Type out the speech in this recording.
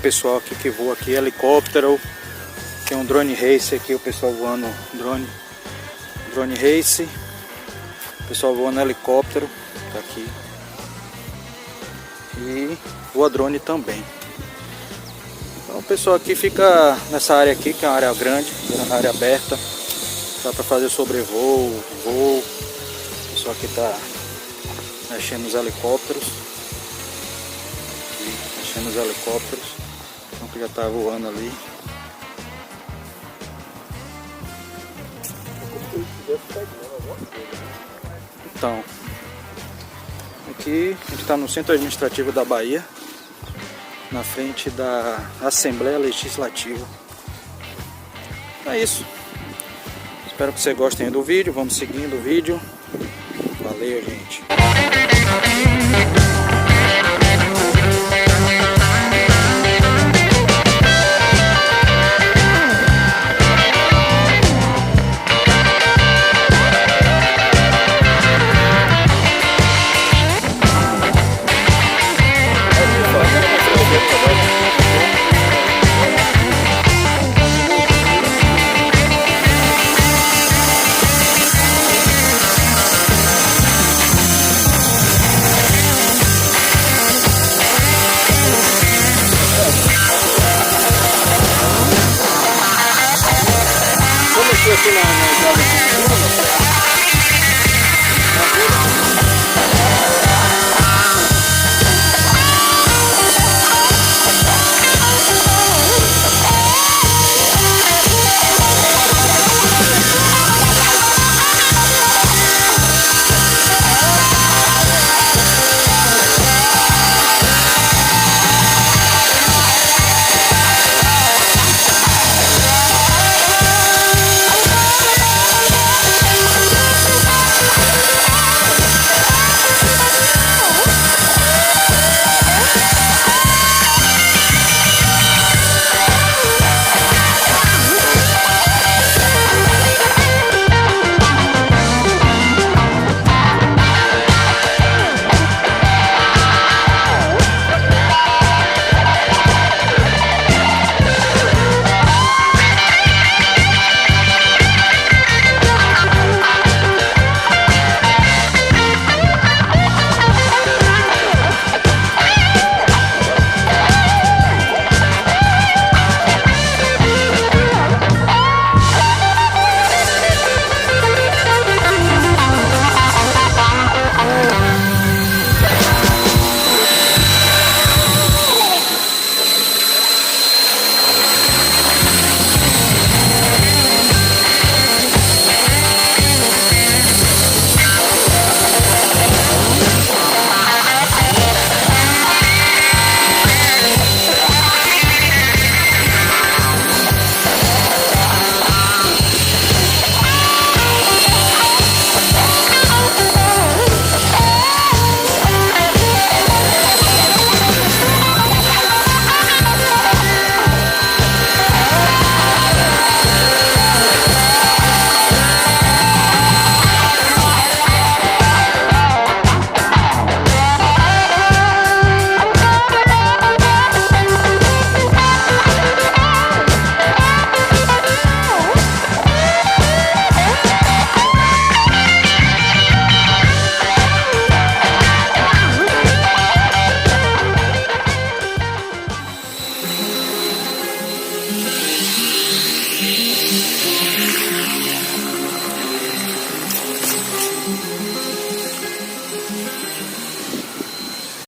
pessoal aqui que voa aqui, helicóptero. Tem um drone race aqui, o pessoal voando drone race. O pessoal voando helicóptero, tá aqui. E voa drone também. Então o pessoal aqui fica nessa área aqui, que é uma área grande, uma área aberta. Dá para fazer sobrevoo, voo. O pessoal aqui tá mexendo nos helicópteros. Mexendo nos helicópteros. Então que já tá voando ali. Então, aqui a gente está no centro administrativo da Bahia, na frente da Assembleia Legislativa. É isso. Espero que vocês gostem do vídeo. Vamos seguindo o vídeo. Valeu, gente.